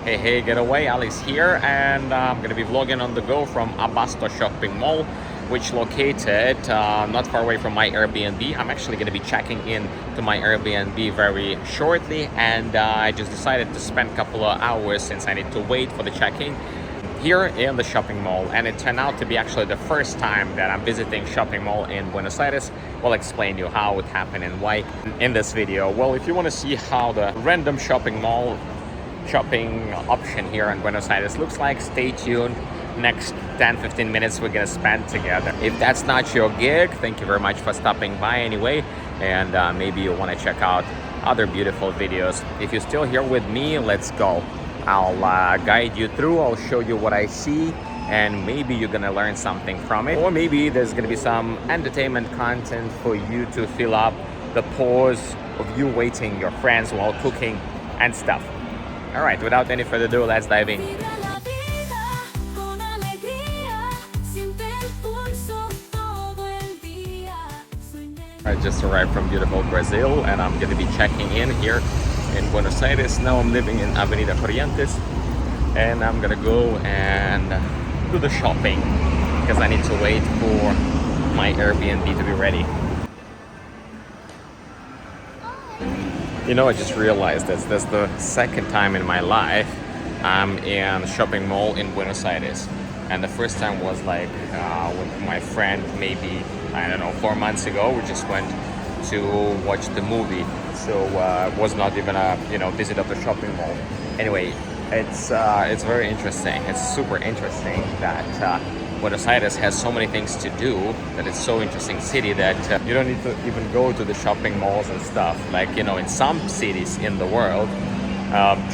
Hey, getaway, Alice here, and I'm gonna be vlogging on the go from Abasto Shopping Mall, which located not far away from my Airbnb. I'm actually gonna be checking in to my Airbnb very shortly, and I just decided to spend a couple of hours since I need to wait for the check-in here in the shopping mall, and it turned out to be actually the first time that I'm visiting shopping mall in Buenos Aires. We'll explain to you how it happened and why in this video. Well, if you want to see how the random shopping mall shopping option here in Buenos Aires looks like, stay tuned. Next 10-15 minutes we're gonna spend together. If that's not your gig, thank you very much for stopping by anyway, and maybe you want to check out other beautiful videos. If you're still here with me, let's go. I'll guide you through, I'll show you what I see, and maybe you're gonna learn something from it, or maybe there's gonna be some entertainment content for you to fill up the pause of you waiting your friends while cooking and stuff. All right, without any further ado, let's dive in. I just arrived from beautiful Brazil, and I'm going to be checking in here in Buenos Aires. Now I'm living in Avenida Corrientes, and I'm going to go and do the shopping because I need to wait for my Airbnb to be ready. You know, I just realized that's the second time in my life I'm in a shopping mall in Buenos Aires. And the first time was like with my friend, maybe, I don't know, 4 months ago. We just went to watch the movie. So it was not even a, visit of the shopping mall. Anyway, it's very interesting. It's super interesting that Buenos Aires has so many things to do, that it's so interesting city that you don't need to even go to the shopping malls and stuff. Like, in some cities in the world,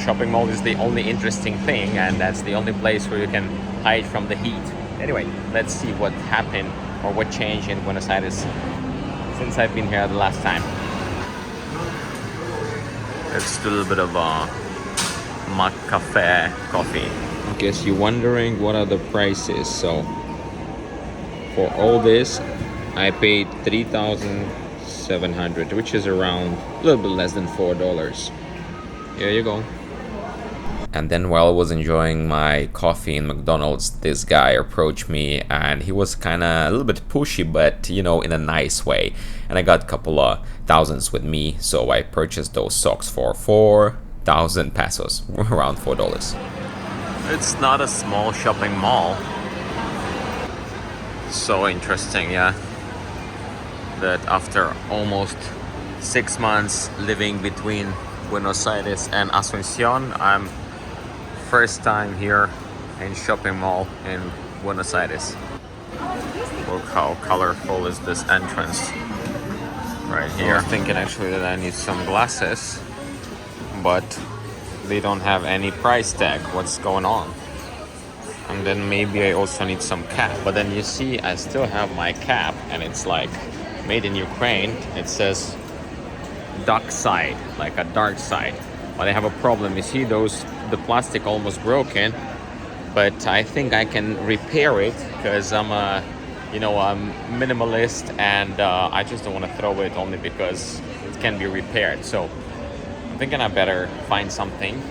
shopping mall is the only interesting thing, and that's the only place where you can hide from the heat. Anyway, let's see what happened or what changed in Buenos Aires since I've been here the last time. It's a little bit of a cafe coffee. I guess you're wondering what are the prices. So for all this I paid $3,700, which is around a little bit less than $4. Here you go. And then while I was enjoying my coffee in McDonald's, this guy approached me, and he was kind of a little bit pushy, but in a nice way. And I got a couple of thousands with me, so I purchased those socks for 4,000 pesos, around $4. It's not a small shopping mall. So interesting, yeah, that after almost 6 months living between Buenos Aires and Asunción, I'm first time here in shopping mall in Buenos Aires. Look how colorful is this entrance right here. I was thinking actually that I need some glasses, but they don't have any price tag. What's going on? And then maybe I also need some cap. But then you see, I still have my cap, and it's like made in Ukraine. It says dark side, like a dark side. But I have a problem. You see the plastic almost broken, but I think I can repair it because I'm a minimalist, and I just don't want to throw it only because it can be repaired. So I'm thinking I better find something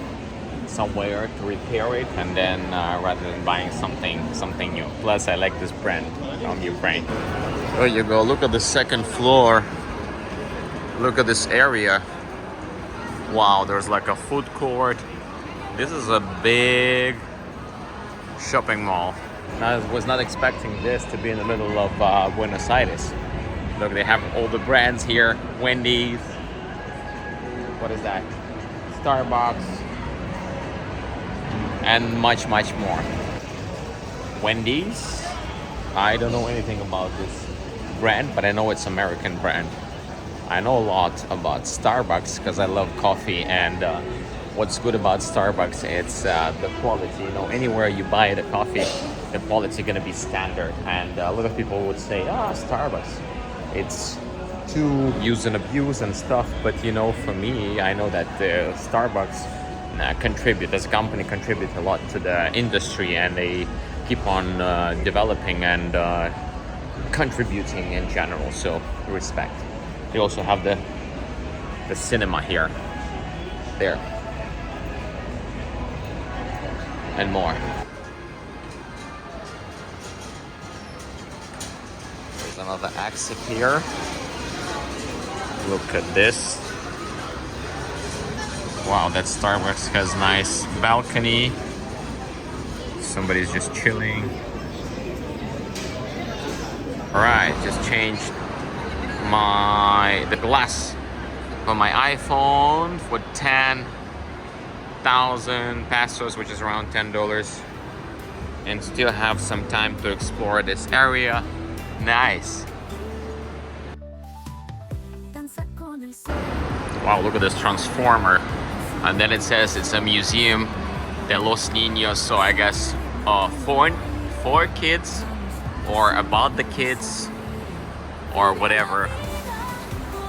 somewhere to repair it, and then rather than buying something new. Plus I like this brand from Ukraine. There you go. Look at the second floor. Look at this area. Wow, there's like a food court. This is a big shopping mall. I was not expecting this to be in the middle of Buenos Aires. Look, they have all the brands here. Wendy's. What is that? Starbucks. And much more. Wendy's. I don't know anything about this brand, but I know it's American brand. I know a lot about Starbucks because I love coffee, and what's good about Starbucks, it's the quality. Anywhere you buy the coffee, the quality is gonna be standard. And a lot of people would say, Starbucks, it's too use and abuse and stuff. But for me, I know that Starbucks as a company contribute a lot to the industry, and they keep on developing and contributing in general. So respect. They also have the cinema here. There. and more. There's another exit here. Look at this. Wow, that Starbucks has nice balcony. Somebody's just chilling. Alright, just changed the glass for my iPhone for 10,000 pesos, which is around $10, and still have some time to explore this area. Nice. Wow, look at this transformer. And then it says it's a museum de los niños, so I guess for kids or about the kids or whatever.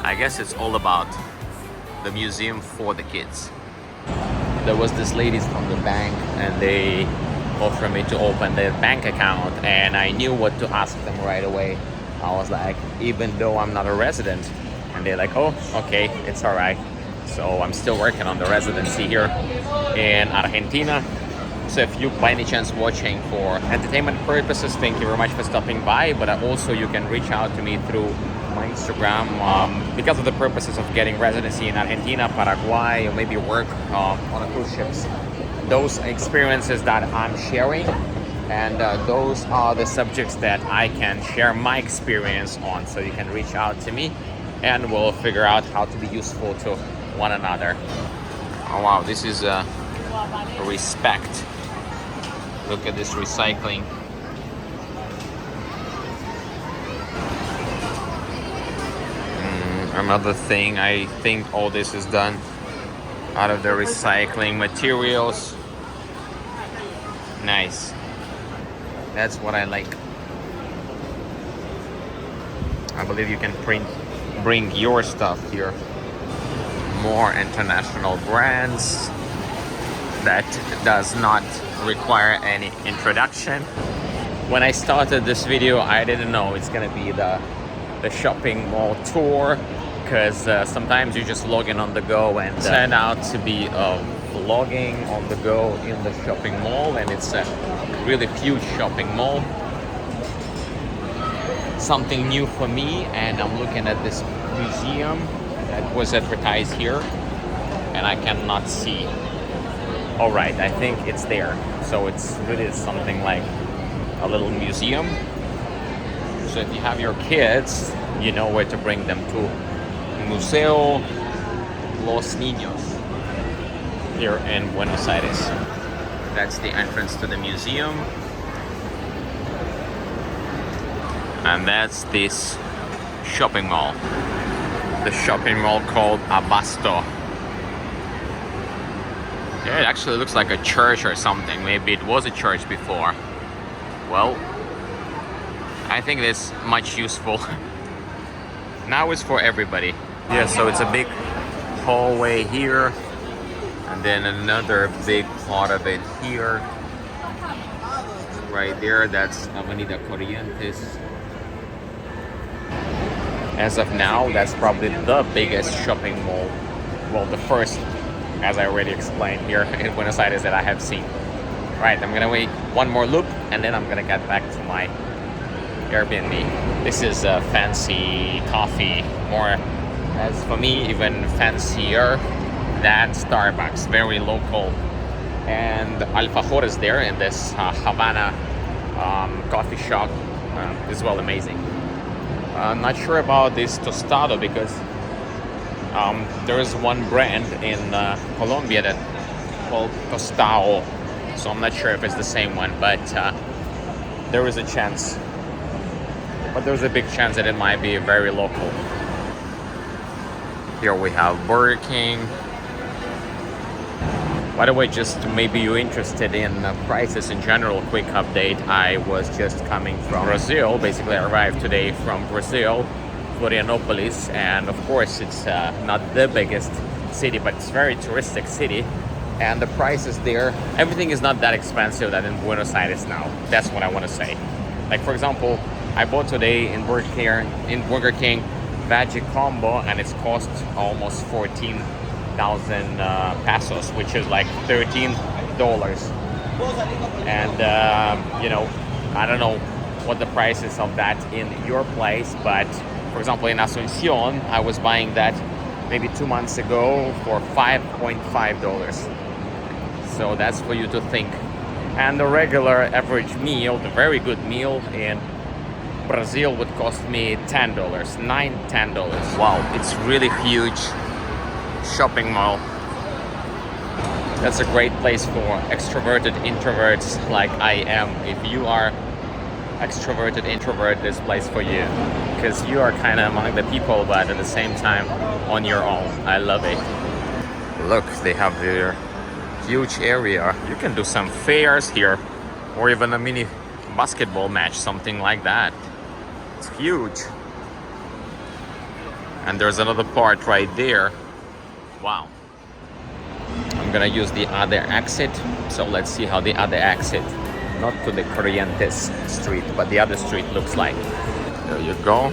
I guess it's all about the museum for the kids. There was this ladies from the bank and they offered me to open their bank account, and I knew what to ask them right away. I was like, even though I'm not a resident, and they're like, oh, okay, it's all right. So I'm still working on the residency here in Argentina. So if you by any chance watching for entertainment purposes, thank you very much for stopping by. But also you can reach out to me through my Instagram because of the purposes of getting residency in Argentina, Paraguay, or maybe work on a cruise ships. Those experiences that I'm sharing, and those are the subjects that I can share my experience on. So you can reach out to me and we'll figure out how to be useful to one another. Oh wow, this is respect. Look at this recycling. Another thing, I think all this is done out of the recycling materials. Nice. That's what I like. I believe you can bring your stuff here. More international brands that does not require any introduction. When I started this video, I didn't know it's gonna be the shopping mall tour, because sometimes you just log in on the go, and it turned out to be vlogging on the go in the shopping mall, and it's a really huge shopping mall. Something new for me, and I'm looking at this museum that was advertised here, and I cannot see. All right, I think it's there. So it's really something like a little museum. So if you have your kids, you know where to bring them to. Museo Los Niños here in Buenos Aires. That's the entrance to the museum. And that's this shopping mall. The shopping mall called Abasto. Yeah, it actually looks like a church or something. Maybe it was a church before. Well, I think it's much useful. Now it's for everybody. Yeah, so it's a big hallway here, and then another big part of it here. Right there, that's Avenida Corrientes. As of now, that's probably the biggest shopping mall. Well, the first, as I already explained, here in Buenos Aires that I have seen. Right, I'm gonna wait one more loop, and then I'm gonna get back to my Airbnb. This is a fancy coffee, more, as for me, even fancier than Starbucks, very local. And alfajor is there in this Havana coffee shop, as well, amazing. I'm not sure about this tostado, because there is one brand in Colombia that called Tostao, so I'm not sure if it's the same one, but there is a chance. But there's a big chance that it might be very local. Here we have Burger King. By the way, just maybe you're interested in prices in general, quick update. I was just coming from Brazil. Basically, I arrived today from Brazil, Florianopolis, and of course it's not the biggest city, but it's a very touristic city. And the prices there, everything is not that expensive than in Buenos Aires now. That's what I want to say. Like, for example, I bought today in Burger King veggie combo, and it's cost almost 14,000 pesos, which is like $13. And you know, I don't know what the price is of that in your place, but for example in Asuncion I was buying that maybe 2 months ago for $5.5. So that's for you to think. And the regular average meal, the very good meal in Brazil would cost me $10, $10. Wow, it's really huge shopping mall. That's a great place for extroverted introverts like I am. If you are extroverted introvert, this place for you, because you are kind of among the people but at the same time on your own. I love it. Look, they have their huge area. You can do some fairs here, or even a mini basketball match, something like that. It's huge. And there's another part right there. Wow. I'm gonna use the other exit, so let's see how the other exit, not to the Corrientes street, but the other street looks like. There you go.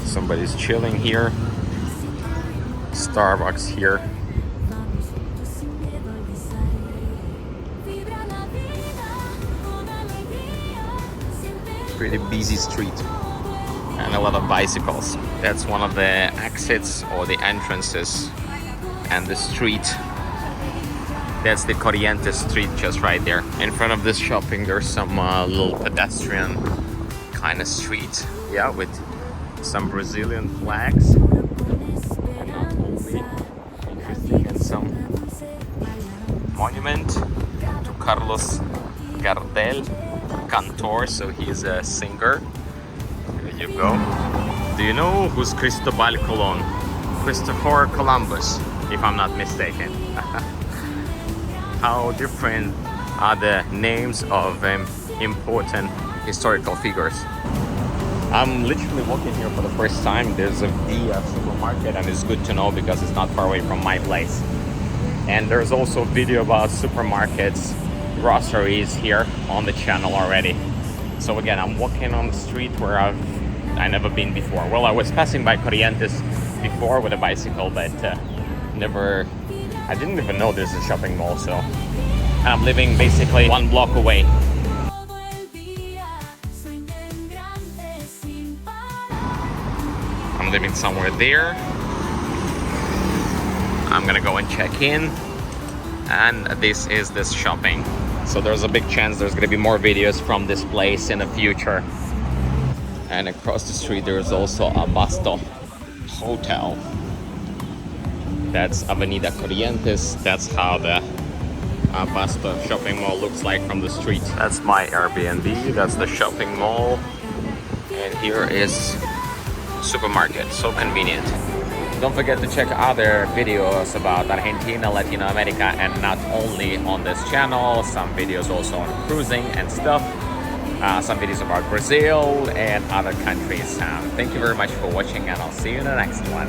Somebody's chilling here. Starbucks here. Pretty busy street and a lot of bicycles. That's one of the exits or the entrances, and the street, that's the Corrientes street just right there. In front of this shopping there's some little pedestrian kind of street, yeah, with some Brazilian flags, and not only interesting in some monument to Carlos Gardel, cantor, so he's a singer. There you go. Do you know who's Cristobal Colon? Christopher Columbus, if I'm not mistaken. How different are the names of important historical figures. I'm literally walking here for the first time. There's a Via supermarket, and it's good to know because it's not far away from my place. And there's also a video about supermarkets, groceries here on the channel already. So again, I'm walking on the street where I never been before. Well, I was passing by Corrientes before with a bicycle, but I didn't even know there's a shopping mall. So I'm living basically 1 block away. I'm living somewhere there. I'm gonna go and check in, and this is this shopping. So there's a big chance there's gonna be more videos from this place in the future. And across the street there's also Abasto Hotel. That's Avenida Corrientes. That's how the Abasto Shopping Mall looks like from the street. That's my Airbnb. That's the shopping mall. And here is supermarket. So convenient. Don't forget to check other videos about Argentina, Latin America, and not only on this channel. Some videos also on cruising and stuff. Some videos about Brazil and other countries. Thank you very much for watching, and I'll see you in the next one.